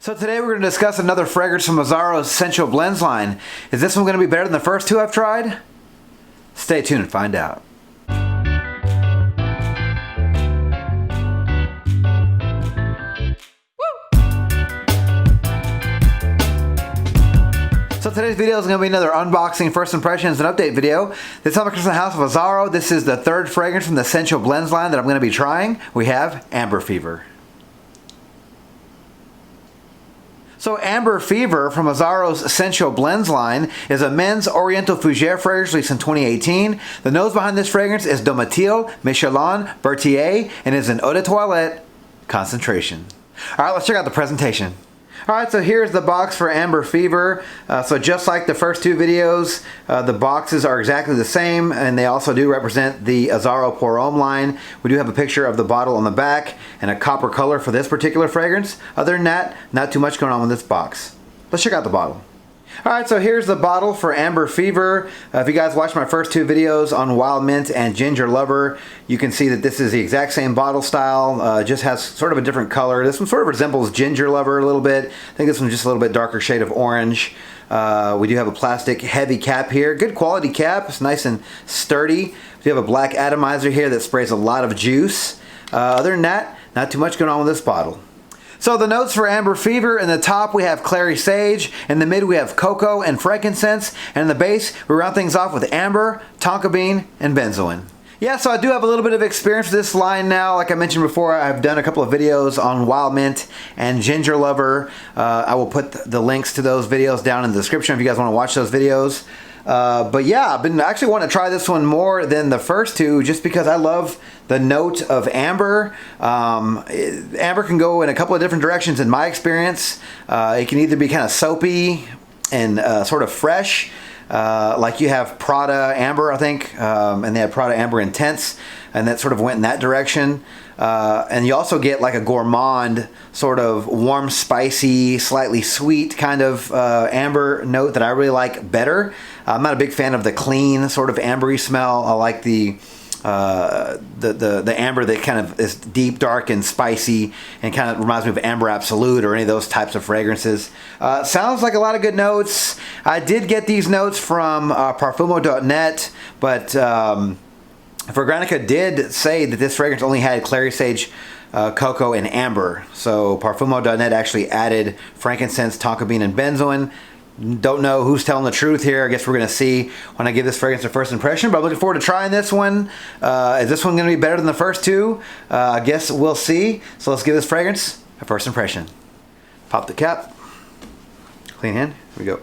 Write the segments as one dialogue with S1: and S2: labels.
S1: So today we're going to discuss another fragrance from Azzaro's Sensual Blends line. Is this one going to be better than the first two I've tried? Stay tuned and find out. So today's video is going to be another unboxing, first impressions, and update video. This time in the house of Azzaro. This is the third fragrance from the Sensual Blends line that I'm going to be trying. We have Amber Fever. So Amber Fever from Azzaro's Sensual Blends line is a men's Oriental Fougere fragrance released in 2018. The nose behind this fragrance is Domatil, Michelin, Berthier, and is an eau de toilette concentration. Alright, let's check out the presentation. Alright, so here's the box for Amber Fever. So just like the first two videos, the boxes are exactly the same, and they also do represent the Azzaro Pour Homme line. We do have a picture of the bottle on the back and a copper color for this particular fragrance. Other than that, not too much going on with this box. Let's check out the bottle. Alright, so here's the bottle for Amber Fever. If you guys watched my first two videos on Wild Mint and Ginger Lover, you can see that this is the exact same bottle style, just has sort of a different color. This one sort of resembles Ginger Lover a little bit. I think this one's just a little bit darker shade of orange. We do have a plastic heavy cap here. Good quality cap. It's nice and sturdy. We have a black atomizer here that sprays a lot of juice. Other than that, not too much going on with this bottle. So the notes for Amber Fever: in the top we have clary sage, in the mid we have cocoa and frankincense, and in the base we round things off with amber, tonka bean, and benzoin. Yeah, so I do have a little bit of experience with this line now. Like I mentioned before, I've done a couple of videos on Wild Mint and Ginger Lover. I will put the links to those videos down in the description if you guys want to watch those videos. But yeah, I've been actually wanting to try this one more than the first two just because I love the note of amber. Amber can go in a couple of different directions in my experience. It can either be kind of soapy and sort of fresh, like you have Prada Amber, I think, and they have Prada Amber Intense, and that sort of went in that direction. And you also get like a gourmand, sort of warm, spicy, slightly sweet kind of amber note that I really like better. I'm not a big fan of the clean sort of ambery smell. I like the amber that kind of is deep, dark, and spicy, and kind of reminds me of Amber Absolute or any of those types of fragrances. Sounds like a lot of good notes. I did get these notes from Parfumo.net, but Fragrantica did say that this fragrance only had clary sage, cocoa, and amber. So Parfumo.net actually added frankincense, tonka bean, and benzoin. Don't know who's telling the truth here. I guess we're going to see when I give this fragrance a first impression, but I'm looking forward to trying this one. Is this one going to be better than the first two? I guess we'll see. So let's give this fragrance a first impression. Pop the cap. Clean hand. Here we go.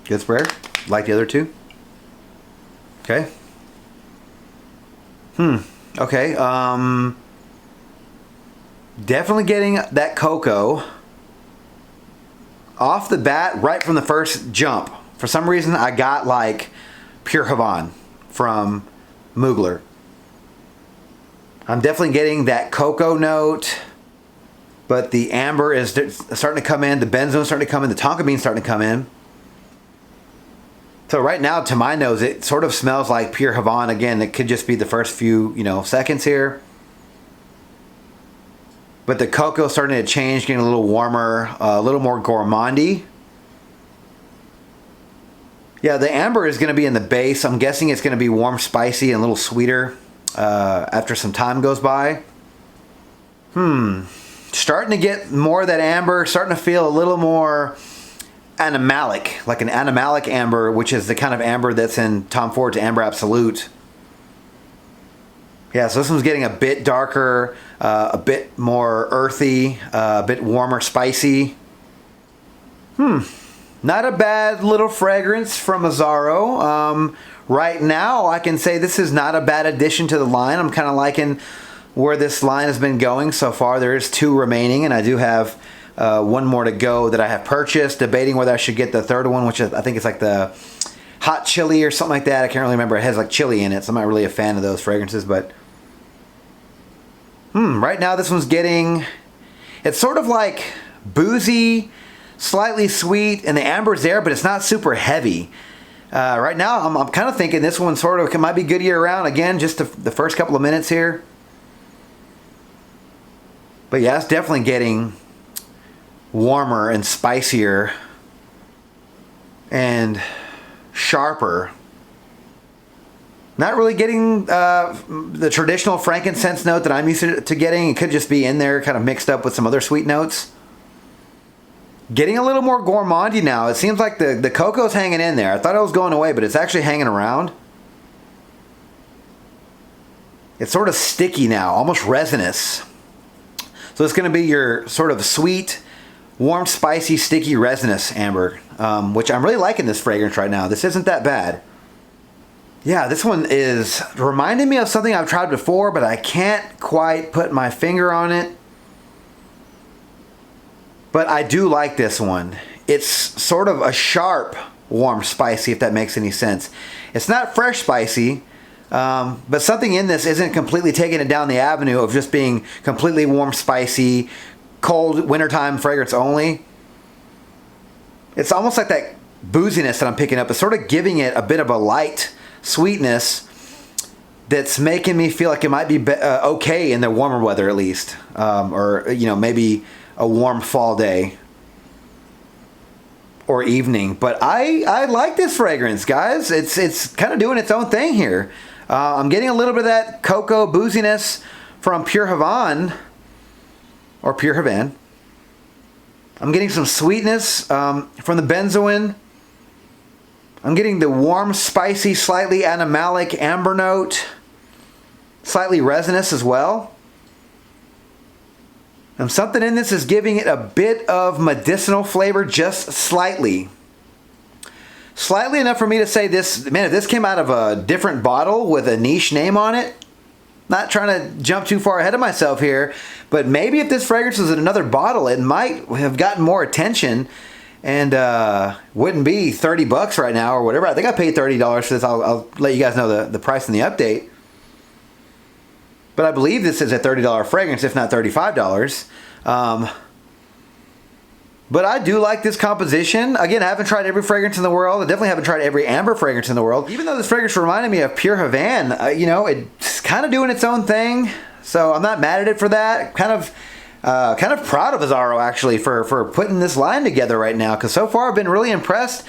S1: Good sprayer. Like the other two. Okay. Okay. Definitely getting that cocoa off the bat right from the first jump. For some reason, I got like Pure Havane from Mugler. I'm definitely getting that cocoa note, but the amber is starting to come in. The benzoin starting to come in. The tonka bean starting to come in. So right now, to my nose, it sort of smells like Pure Havane. Again, it could just be the first few, seconds here. But the cocoa is starting to change, getting a little warmer, a little more gourmandy. Yeah, the amber is going to be in the base. I'm guessing it's going to be warm, spicy, and a little sweeter after some time goes by. Starting to get more of that amber, starting to feel a little more animalic, like an animalic amber, which is the kind of amber that's in Tom Ford's Amber Absolute. Yeah, so this one's getting a bit darker, a bit more earthy, a bit warmer, spicy. Not a bad little fragrance from Azzaro. Right now, I can say this is not a bad addition to the line. I'm kind of liking where this line has been going so far. There is two remaining, and I do have one more to go that I have purchased, debating whether I should get the third one, which I think is like the hot chili or something like that. I can't really remember. It has like chili in it, so I'm not really a fan of those fragrances, but right now this one's getting, it's sort of like boozy, slightly sweet, and the amber's there, but it's not super heavy. Right now I'm kind of thinking this one sort of might be good year round. Again, just the first couple of minutes here. But yeah, it's definitely getting warmer and spicier and sharper. Not really getting the traditional frankincense note that I'm used to getting. It could just be in there kind of mixed up with some other sweet notes. Getting a little more gourmandy now. It seems like the cocoa's hanging in there. I thought it was going away, but it's actually hanging around. It's sort of sticky now, almost resinous. So it's going to be your sort of sweet, warm, spicy, sticky, resinous amber, which I'm really liking this fragrance right now. This isn't that bad. Yeah, this one is reminding me of something I've tried before, but I can't quite put my finger on it. But I do like this one. It's sort of a sharp, warm spicy, if that makes any sense. It's not fresh spicy, but something in this isn't completely taking it down the avenue of just being completely warm, spicy, cold, wintertime fragrance only. It's almost like that booziness that I'm picking up. It's sort of giving it a bit of a light sweetness that's making me feel like it might be okay in the warmer weather at least. Or, you know, maybe a warm fall day or evening. But I like this fragrance, guys. It's kind of doing its own thing here. I'm getting a little bit of that cocoa booziness from Pure Havane, or Pure Havane. I'm getting some sweetness from the benzoin. I'm getting the warm, spicy, slightly animalic amber note. Slightly resinous as well. And something in this is giving it a bit of medicinal flavor, just slightly. Slightly enough for me to say this, man, if this came out of a different bottle with a niche name on it, not trying to jump too far ahead of myself here, but maybe if this fragrance was in another bottle, it might have gotten more attention and wouldn't be 30 bucks right now or whatever. I think I paid $30 for this. I'll let you guys know the price in the update. But I believe this is a $30 fragrance, if not $35. But I do like this composition. Again, I haven't tried every fragrance in the world. I definitely haven't tried every amber fragrance in the world. Even though this fragrance reminded me of Pure Havane, you know, it's kind of doing its own thing. So I'm not mad at it for that. Kind of proud of Azzaro actually for putting this line together right now. Because so far I've been really impressed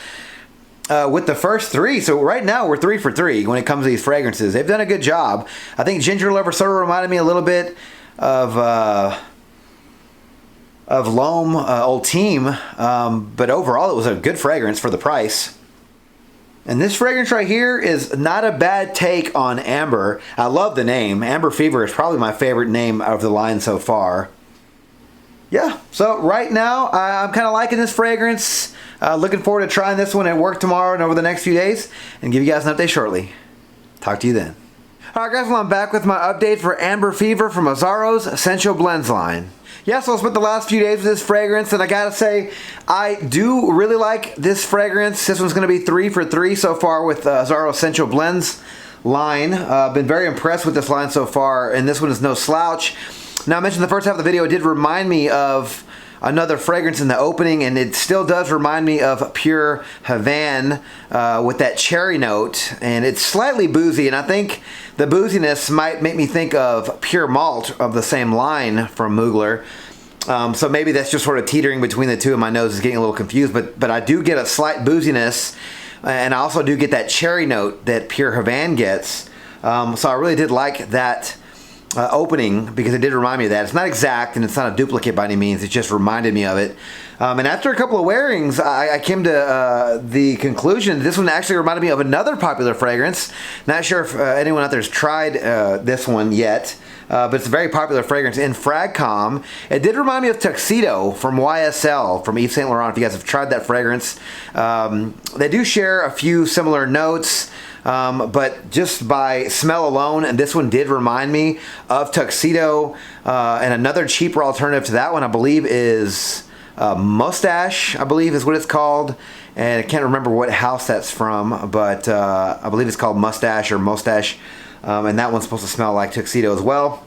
S1: with the first three. So right now we're 3 for 3 when it comes to these fragrances. They've done a good job. I think Ginger Lover sort of reminded me a little bit of Homme Ultime, but overall it was a good fragrance for the price. And this fragrance right here is not a bad take on amber. I love the name. Amber Fever is probably my favorite name of the line so far. Yeah, so right now I'm kind of liking this fragrance. Looking forward to trying this one at work tomorrow and over the next few days, and give you guys an update shortly. Talk to you then. Alright guys, well I'm back with my update for Amber Fever from Azzaro's Sensual Blends line. Yeah, so I spent the last few days with this fragrance, and I gotta say, I do really like this fragrance. This one's gonna be 3 for 3 so far with Azzaro Sensual Blends line. Been very impressed with this line so far, and this one is no slouch. Now, I mentioned the first half of the video, it did remind me of another fragrance in the opening, and it still does remind me of Pure Havane with that cherry note, and it's slightly boozy, and I think the booziness might make me think of Pure Malt of the same line from Mugler. So maybe that's just sort of teetering between the two, and my nose is getting a little confused, but I do get a slight booziness, and I also do get that cherry note that Pure Havane gets. So I really did like that opening, because it did remind me of that. It's not exact and it's not a duplicate by any means. It just reminded me of it. And after a couple of wearings, I came to the conclusion that this one actually reminded me of another popular fragrance. Not sure if anyone out there has tried this one yet, but it's a very popular fragrance in Fragcom. It did remind me of Tuxedo from YSL, from Yves Saint Laurent, if you guys have tried that fragrance. They do share a few similar notes. But just by smell alone, and this one did remind me of Tuxedo, and another cheaper alternative to that one I believe is Mustache, I believe is what it's called, and I can't remember what house that's from, but I believe it's called Mustache or Mustache, and that one's supposed to smell like Tuxedo as well.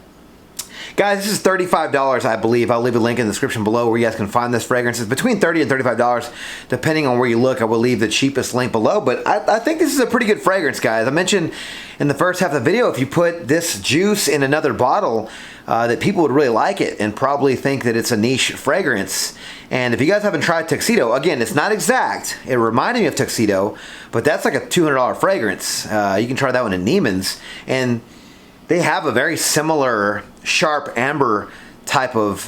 S1: Guys, this is $35, I believe. I'll leave a link in the description below where you guys can find this fragrance. It's between $30 and $35, depending on where you look. I will leave the cheapest link below, but I think this is a pretty good fragrance, guys. I mentioned in the first half of the video, if you put this juice in another bottle, that people would really like it and probably think that it's a niche fragrance. And if you guys haven't tried Tuxedo, again, it's not exact. It reminded me of Tuxedo, but that's like a $200 fragrance. You can try that one in Neiman's. And they have a very similar sharp amber type of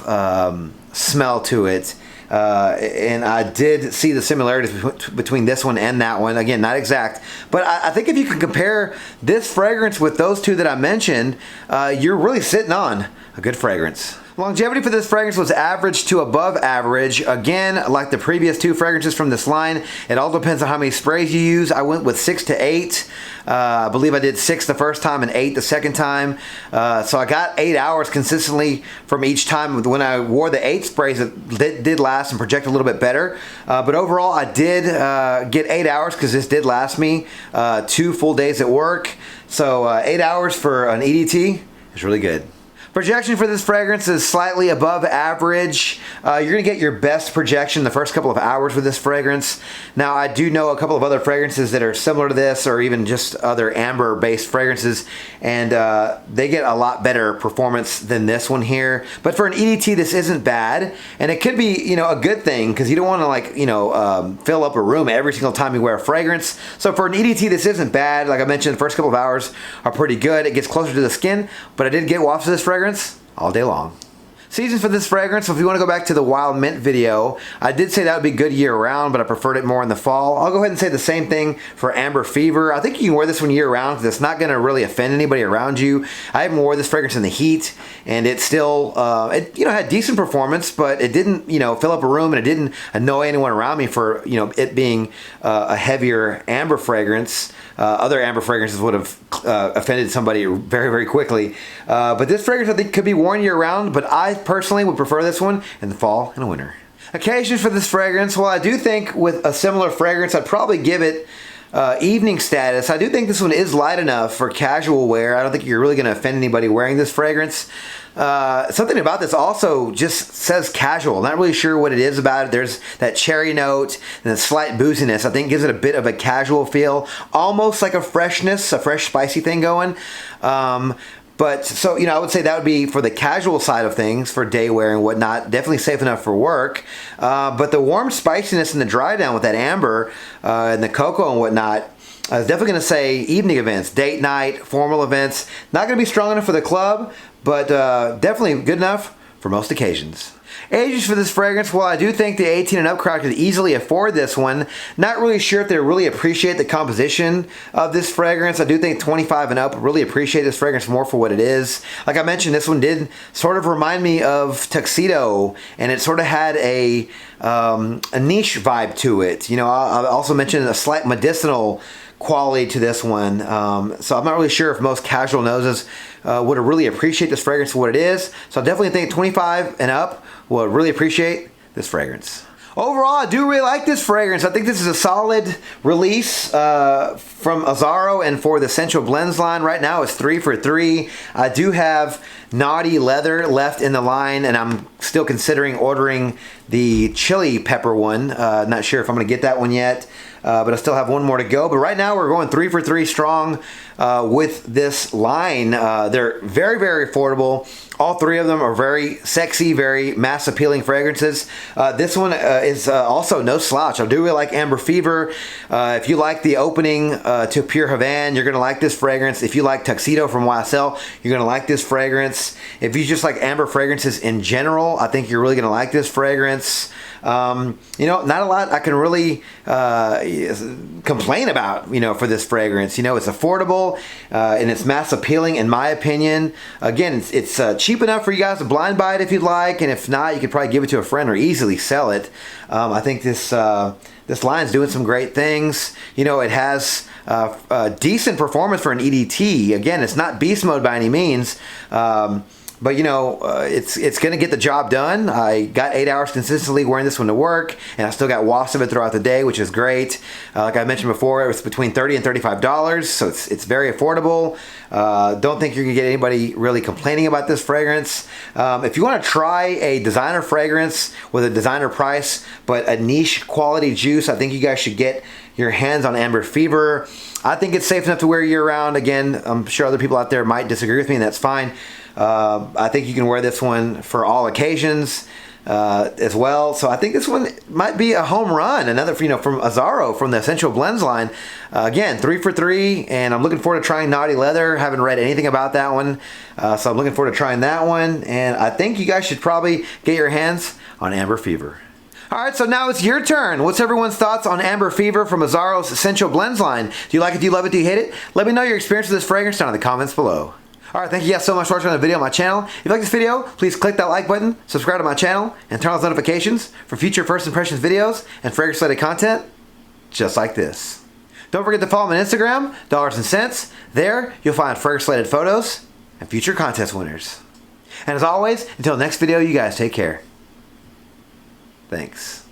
S1: smell to it. And I did see the similarities between this one and that one. Again, not exact, but I think if you can compare this fragrance with those two that I mentioned, you're really sitting on a good fragrance. Longevity for this fragrance was average to above average. Again, like the previous two fragrances from this line, it all depends on how many sprays you use. I went with 6 to 8. I believe I did 6 the first time and 8 the second time. So I got 8 hours consistently from each time. When I wore the 8 sprays, it did last and project a little bit better. But overall, I did get 8 hours because this did last me 2 full days at work. So 8 hours for an EDT is really good. Projection for this fragrance is slightly above average. You're going to get your best projection the first couple of hours with this fragrance. Now, I do know a couple of other fragrances that are similar to this, or even just other amber-based fragrances, and they get a lot better performance than this one here. But for an EDT, this isn't bad, and it could be, you know, a good thing because you don't want to, like, you know, fill up a room every single time you wear a fragrance. So for an EDT, this isn't bad. Like I mentioned, the first couple of hours are pretty good. It gets closer to the skin, but I did get wafts of this fragrance all day long. Seasons for this fragrance, so if you want to go back to the Wild Mint video, I did say that would be good year-round, but I preferred it more in the fall. I'll go ahead and say the same thing for Amber Fever. I think you can wear this one year-round because it's not going to really offend anybody around you. I even wore this fragrance in the heat, and it still, it, you know, had decent performance, but it didn't, you know, fill up a room, and it didn't annoy anyone around me for, you know, it being a heavier amber fragrance. Other amber fragrances would have offended somebody very, very quickly. But this fragrance, I think, could be worn year-round, but I personally would prefer this one in the fall and the winter. Occasions for this fragrance, well, I do think with a similar fragrance, I'd probably give it evening status. I do think this one is light enough for casual wear. I don't think you're really going to offend anybody wearing this fragrance. Something about this also just says casual. Not really sure what it is about it. There's that cherry note and the slight booziness. I think gives it a bit of a casual feel, almost like a freshness, a fresh spicy thing going. But so, you know, I would say that would be for the casual side of things, for day wear and whatnot. Definitely safe enough for work. But the warm spiciness and the dry down with that amber and the cocoa and whatnot, I was definitely going to say evening events, date night, formal events. Not going to be strong enough for the club, but definitely good enough for most occasions. Ages for this fragrance, well, I do think the 18 and up crowd could easily afford this one. Not really sure if they really appreciate the composition of this fragrance. I do think 25 and up really appreciate this fragrance more for what it is. Like I mentioned, this one did sort of remind me of Tuxedo, and it sort of had a niche vibe to it. You know, I also mentioned a slight medicinal quality to this one. So I'm not really sure if most casual noses would really appreciate this fragrance for what it is. So I definitely think 25 and up will really appreciate this fragrance. Overall, I do really like this fragrance. I think this is a solid release from Azzaro, and for the Sensual Blends line right now it's 3 for 3. I do have Naughty Leather left in the line, and I'm still considering ordering the chili pepper one. Not sure if I'm going to get that one yet, but I still have one more to go. But right now we're going 3 for 3 strong with this line. They're very, very affordable. All three of them are very sexy, very mass appealing fragrances. This one is also no slouch. I do really like Amber Fever. If you like the opening to Pure Havane, you're going to like this fragrance. If you like Tuxedo from YSL, you're going to like this fragrance. If you just like amber fragrances in general, I think you're really going to like this fragrance. You know, not a lot I can really complain about, you know, for this fragrance. You know, it's affordable and it's mass appealing in my opinion. Again, it's cheap enough for you guys to blind buy it if you'd like, and if not, you could probably give it to a friend or easily sell it. I think this line's doing some great things. You know, it has decent performance for an EDT. Again, it's not beast mode by any means. But you know, it's going to get the job done. I got 8 hours consistently wearing this one to work, and I still got wafts of it throughout the day, which is great. Like I mentioned before, it was between $30 and $35, so it's very affordable. Don't think you're going to get anybody really complaining about this fragrance. If you want to try a designer fragrance with a designer price, but a niche quality juice, I think you guys should get your hands on Amber Fever. I think it's safe enough to wear year-round. Again, I'm sure other people out there might disagree with me, and that's fine. I think you can wear this one for all occasions as well. So I think this one might be a home run. Another, you know, from Azzaro, from the Sensual Blends line. Again, 3 for 3, and I'm looking forward to trying Naughty Leather. Haven't read anything about that one, so I'm looking forward to trying that one. And I think you guys should probably get your hands on Amber Fever. All right, so now it's your turn. What's everyone's thoughts on Amber Fever from Azzaro's Sensual Blends line? Do you like it? Do you love it? Do you hate it? Let me know your experience with this fragrance down in the comments below. All right, thank you guys so much for watching the video on my channel. If you like this video, please click that like button, subscribe to my channel, and turn on those notifications for future first impressions videos and fragrance-related content just like this. Don't forget to follow me on Instagram, Dollars and Cents. There, you'll find fragrance-related photos and future contest winners. And as always, until next video, you guys take care. Thanks.